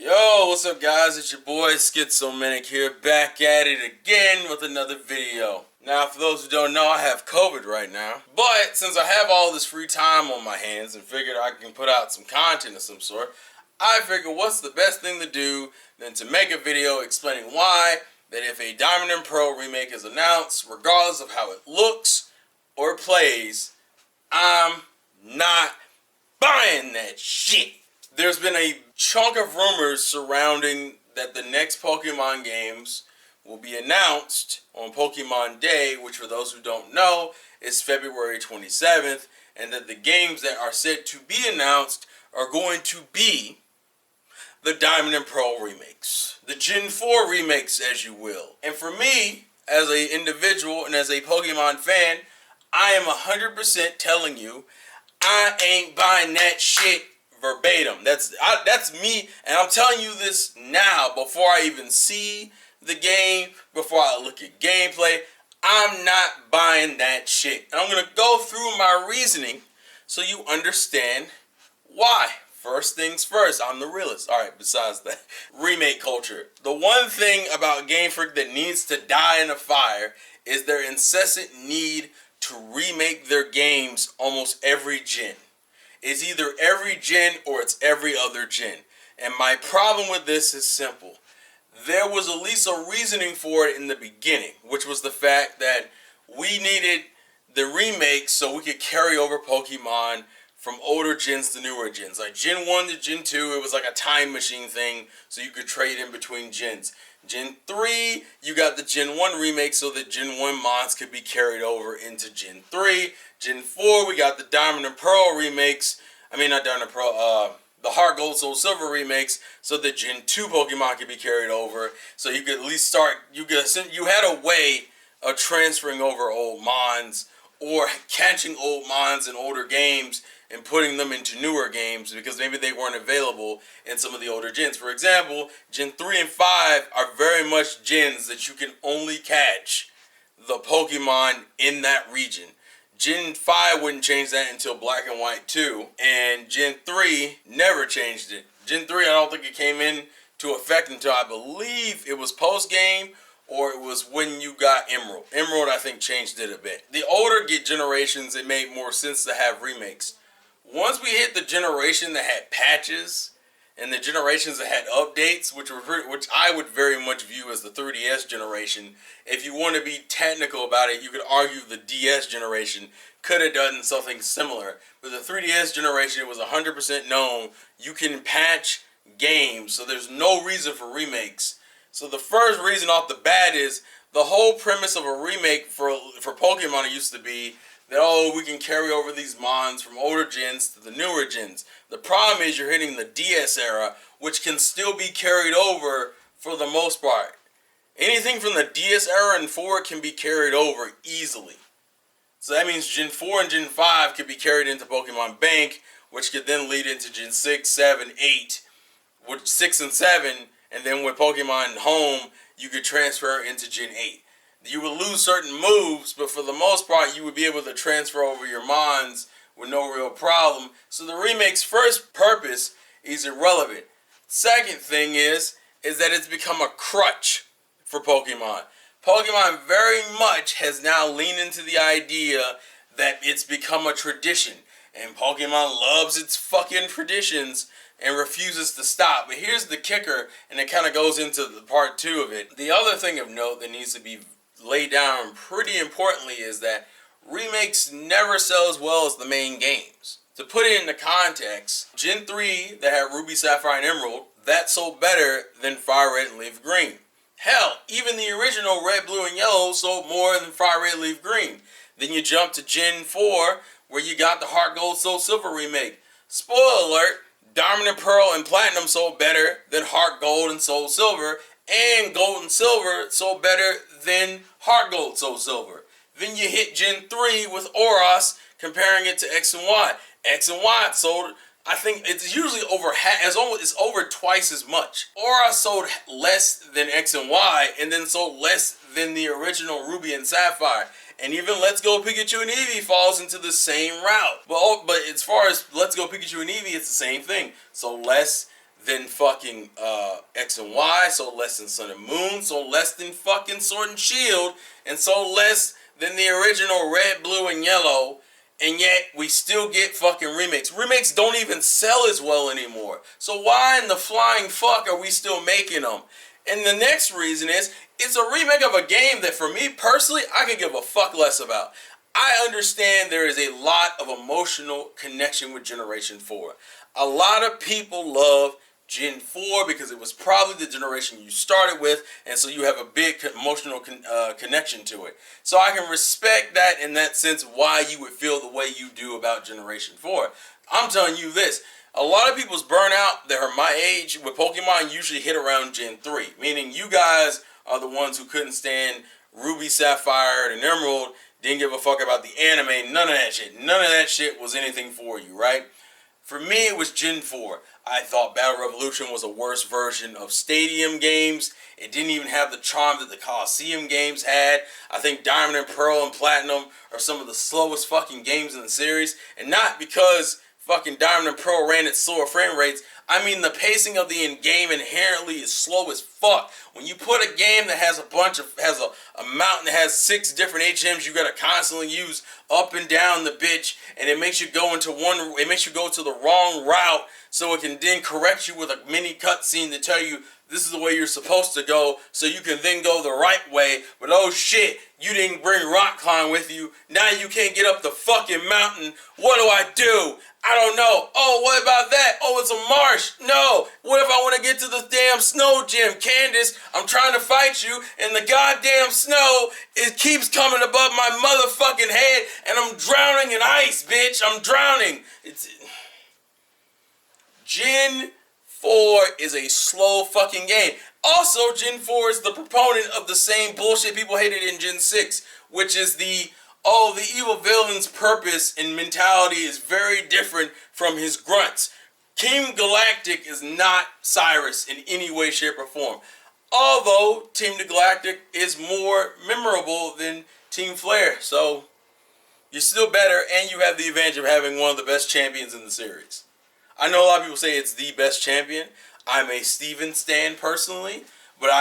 Yo, what's up guys? It's your boy Schizomanic here, back at it again with another video. Now, for those who don't know, I have COVID right now. But since I have all this free time on my hands and figured I can put out some content of some sort, I figured what's the best thing to do than to make a video explaining why that if a Diamond and Pearl remake is announced, regardless of how it looks or plays, I'm not buying that shit. There's been a chunk of rumors surrounding that the next Pokemon games will be announced on Pokemon Day, which for those who don't know is February 27th, and that the games that are said to be announced are going to be the Diamond and Pearl remakes. The Gen 4 remakes, as you will. And for me, as an individual and as a Pokemon fan, I am 100% telling you, I ain't buying that shit verbatim. That's me, and I'm telling you this now before I even see the game, before I look at gameplay. I'm not buying that shit. And I'm going to go through my reasoning so you understand why. First things first, I'm the realist. Alright, besides that, remake culture. The one thing about Game Freak that needs to die in a fire is their incessant need to remake their games almost every gen. It's either every gen or it's every other gen. And my problem with this is simple. There was at least a reasoning for it in the beginning, which was the fact that we needed the remakes so we could carry over Pokemon from older gens to newer gens. Like Gen 1 to Gen 2, it was like a time machine thing, so you could trade in between gens. Gen 3, you got the Gen 1 remake so that Gen 1 mods could be carried over into Gen 3. Gen 4, we got the Diamond and Pearl remakes. I mean, not Diamond and Pearl, the Heart Gold Soul Silver remakes so that Gen 2 Pokemon could be carried over. So you could at least start, you had a way of transferring over old mons or catching old mons in older games and putting them into newer games because maybe they weren't available in some of the older gens. For example, Gen 3 and 5 are very much gens that you can only catch the Pokemon in that region. Gen 5 wouldn't change that until Black and White 2, and Gen 3 never changed it. Gen 3, I don't think it came in to effect until I believe it was post-game or it was when you got Emerald. Emerald, I think, changed it a bit. The older generations, it made more sense to have remakes. Once we hit the generation that had patches and the generations that had updates, which I would very much view as the 3DS generation, if you want to be technical about it, you could argue the DS generation could have done something similar. But the 3DS generation, it was 100% known you can patch games, so there's no reason for remakes. So the first reason off the bat is the whole premise of a remake for Pokemon used to be that, oh, we can carry over these mons from older gens to the newer gens. The problem is you're hitting the DS era, which can still be carried over for the most part. Anything from the DS era and forward can be carried over easily. So that means Gen 4 and Gen 5 could be carried into Pokemon Bank, which could then lead into Gen 6, 7, 8, with 6 and 7, and then with Pokemon Home, you could transfer into Gen 8. You would lose certain moves, but for the most part, you would be able to transfer over your mons with no real problem. So the remake's first purpose is irrelevant. Second thing is that it's become a crutch for Pokemon. Pokemon very much has now leaned into the idea that it's become a tradition. And Pokemon loves its fucking traditions and refuses to stop. But here's the kicker, and it kind of goes into the part 2 of it. The other thing of note that needs to be laid down pretty importantly is that remakes never sell as well as the main games. To put it into context, Gen 3 that had Ruby, Sapphire, and Emerald, that sold better than Fire Red and Leaf Green. Hell, even the original Red, Blue, and Yellow sold more than Fire Red, Leaf Green. Then you jump to Gen 4 where you got the Heart Gold, Soul Silver remake. Spoiler alert, Diamond and Pearl and Platinum sold better than Heart Gold and Soul Silver, and Gold and Silver sold better than Heart Gold, Soul Silver. Then you hit Gen 3 with Oros, comparing it to X and Y. X and Y sold, I think it's usually over it's over twice as much. Oros sold less than X and Y, and then sold less than the original Ruby and Sapphire. And even Let's Go Pikachu and Eevee falls into the same route. But as far as Let's Go Pikachu and Eevee, it's the same thing. So less than fucking X and Y, so less than Sun and Moon, so less than fucking Sword and Shield, and so less than the original Red, Blue, and Yellow, and yet we still get fucking remakes. Remakes don't even sell as well anymore. So why in the flying fuck are we still making them? And the next reason is, it's a remake of a game that for me personally, I could give a fuck less about. I understand there is a lot of emotional connection with Generation 4. A lot of people love Gen 4 because it was probably the generation you started with, and so you have a big emotional connection to it. So I can respect that in that sense, why you would feel the way you do about Generation 4. I'm telling you this, a lot of people's burnout that are my age with Pokemon usually hit around Gen 3, meaning you guys are the ones who couldn't stand Ruby, Sapphire, and Emerald, didn't give a fuck about the anime, none of that shit. None of that shit was anything for you, right? For me, it was Gen 4. I thought Battle Revolution was a worse version of Stadium games. It didn't even have the charm that the Coliseum games had. I think Diamond and Pearl and Platinum are some of the slowest fucking games in the series. And not because fucking Diamond and Pearl ran at slower frame rates. I mean, the pacing of the in-game inherently is slow as fuck. When you put a game that has a mountain that has 6 different HMs you gotta constantly use up and down the bitch, and it makes you go to the wrong route, so it can then correct you with a mini cutscene to tell you this is the way you're supposed to go, so you can then go the right way. But oh shit, you didn't bring Rock Climb with you. Now you can't get up the fucking mountain. What do I do? I don't know. Oh, what about that? Oh, it's a marsh. No. What if I want to get to the damn snow gym? Candace, I'm trying to fight you, and the goddamn snow, it keeps coming above my motherfucking head, and I'm drowning in ice, bitch. I'm drowning. Gen 4 is a slow fucking game. Also, Gen 4 is the proponent of the same bullshit people hated in Gen 6, which is the evil villain's purpose and mentality is very different from his grunts. Team Galactic is not Cyrus in any way, shape, or form. Although Team Galactic is more memorable than Team Flare. So, you're still better, and you have the advantage of having one of the best champions in the series. I know a lot of people say it's the best champion. I'm a Steven stan personally, but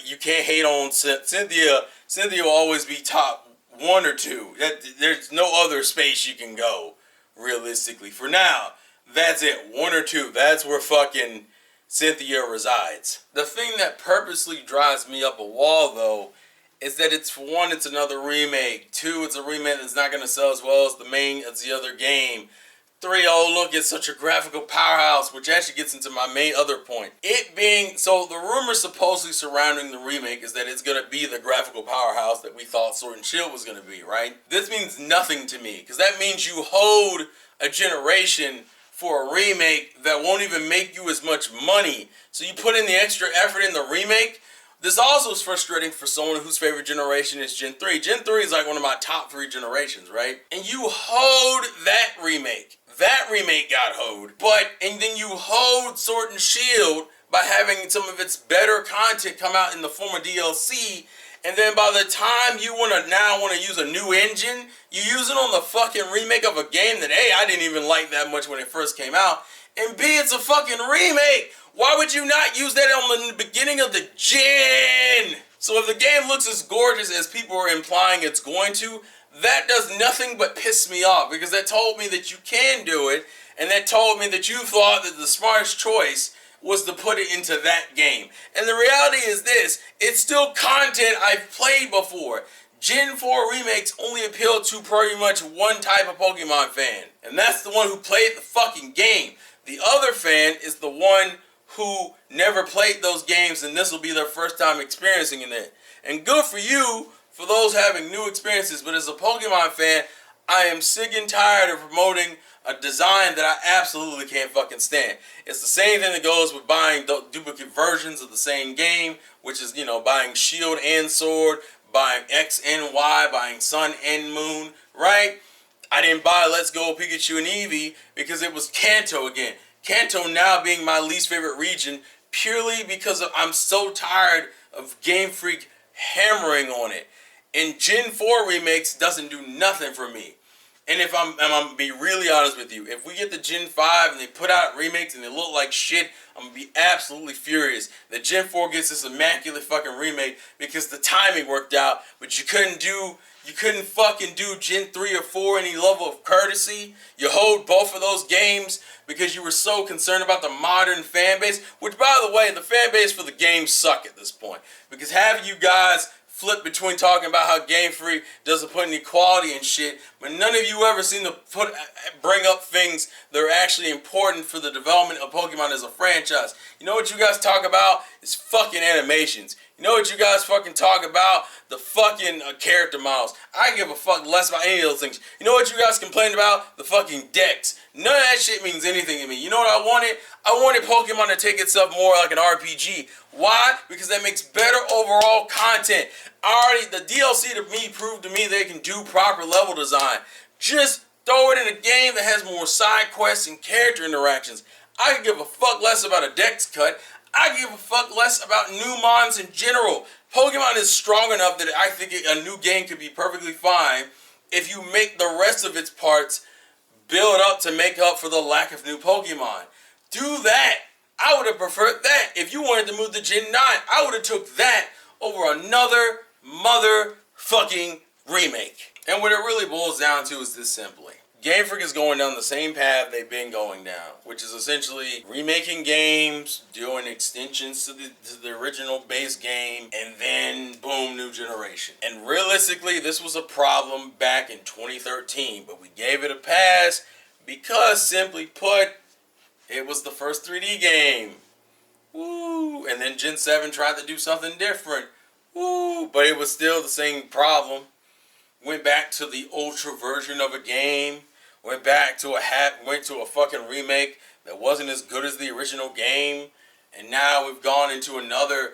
you can't hate on Cynthia. Cynthia will always be top 1 or 2. There's no other space you can go, realistically. For now, that's it. 1 or 2. That's where fucking Cynthia resides. The thing that purposely drives me up a wall, though, is that it's, for one, it's another remake. 2, it's a remake that's not going to sell as well as the other game. 3, oh look, it's such a graphical powerhouse, which actually gets into my main other point. It being, so the rumor supposedly surrounding the remake is that it's going to be the graphical powerhouse that we thought Sword and Shield was going to be, right? This means nothing to me, because that means you hold a generation for a remake that won't even make you as much money. So you put in the extra effort in the remake. This also is frustrating for someone whose favorite generation is Gen 3. Gen 3 is like one of my top 3 generations, right? And you hold that remake. That remake got hoed. And then you hold Sword and Shield by having some of its better content come out in the form of DLC. And then by the time you want to use a new engine, you use it on the fucking remake of a game that A, I didn't even like that much when it first came out. And B, it's a fucking remake. Why would you not use that on the beginning of the gen? So if the game looks as gorgeous as people are implying it's going to, that does nothing but piss me off, because that told me that you can do it, and that told me that you thought that the smartest choice was to put it into that game. And the reality is this, it's still content I've played before. Gen 4 remakes only appeal to pretty much one type of Pokemon fan, and that's the one who played the fucking game. The other fan is the one who never played those games, and this will be their first time experiencing it. And good for you, for those having new experiences, but as a Pokemon fan, I am sick and tired of promoting a design that I absolutely can't fucking stand. It's the same thing that goes with buying duplicate versions of the same game, which is, buying Shield and Sword, buying X and Y, buying Sun and Moon, right? I didn't buy Let's Go Pikachu and Eevee because it was Kanto again. Kanto now being my least favorite region purely because I'm so tired of Game Freak hammering on it. And Gen 4 Remakes doesn't do nothing for me. And if I'm gonna be really honest with you, if we get the Gen 5 and they put out remakes and they look like shit, I'm gonna be absolutely furious. The Gen 4 gets this immaculate fucking remake because the timing worked out, but you couldn't fucking do Gen 3 or 4 any level of courtesy. You hold both of those games because you were so concerned about the modern fan base, which, by the way, the fan base for the games suck at this point. Because having you guys flip between talking about how Game Freak doesn't put any quality and shit, but none of you ever seem to bring up things that are actually important for the development of Pokemon as a franchise. You know what you guys talk about is fucking animations. You know what you guys fucking talk about? The fucking character models. I give a fuck less about any of those things. You know what you guys complain about? The fucking decks. None of that shit means anything to me. You know what I wanted? I wanted Pokemon to take itself more like an RPG. Why? Because that makes better overall content. The DLC to me proved to me they can do proper level design. Just throw it in a game that has more side quests and character interactions. I could give a fuck less about a dex cut. I give a fuck less about new mons in general. Pokemon is strong enough that I think a new game could be perfectly fine if you make the rest of its parts build up to make up for the lack of new Pokemon. Do that. I would have preferred that. If you wanted to move to Gen 9, I would have took that over another motherfucking remake. And what it really boils down to is this simply. Game Freak is going down the same path they've been going down, which is essentially remaking games, doing extensions to the original base game, and then boom, new generation. And realistically, this was a problem back in 2013, but we gave it a pass because, simply put, it was the first 3D game. Woo! And then Gen 7 tried to do something different. Woo! But it was still the same problem. Went back to the ultra version of a game. Went to a fucking remake that wasn't as good as the original game, and now we've gone into another.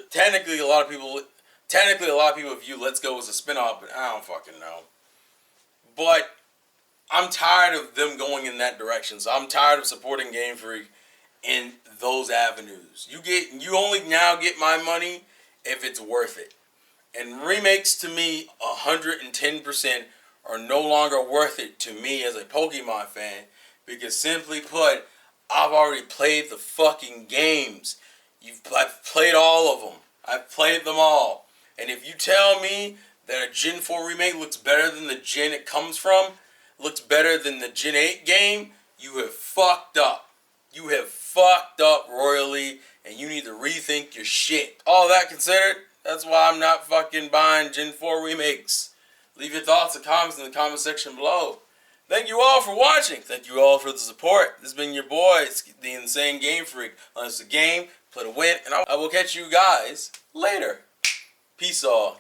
Technically, a lot of people view Let's Go as a spinoff, but I don't fucking know. But I'm tired of them going in that direction, so I'm tired of supporting Game Freak in those avenues. You only now get my money if it's worth it, and remakes to me 110%. Are no longer worth it to me as a Pokemon fan because, simply put, I've already played the fucking games. I've played all of them. I've played them all. And if you tell me that a Gen 4 remake looks better than the Gen it comes from, looks better than the Gen 8 game, you have fucked up. You have fucked up royally, and you need to rethink your shit. All that considered, that's why I'm not fucking buying Gen 4 remakes. Leave your thoughts and comments in the comment section below. Thank you all for watching. Thank you all for the support. This has been your boy, the Insane Game Freak. It's a game, play to win, and I will catch you guys later. Peace all.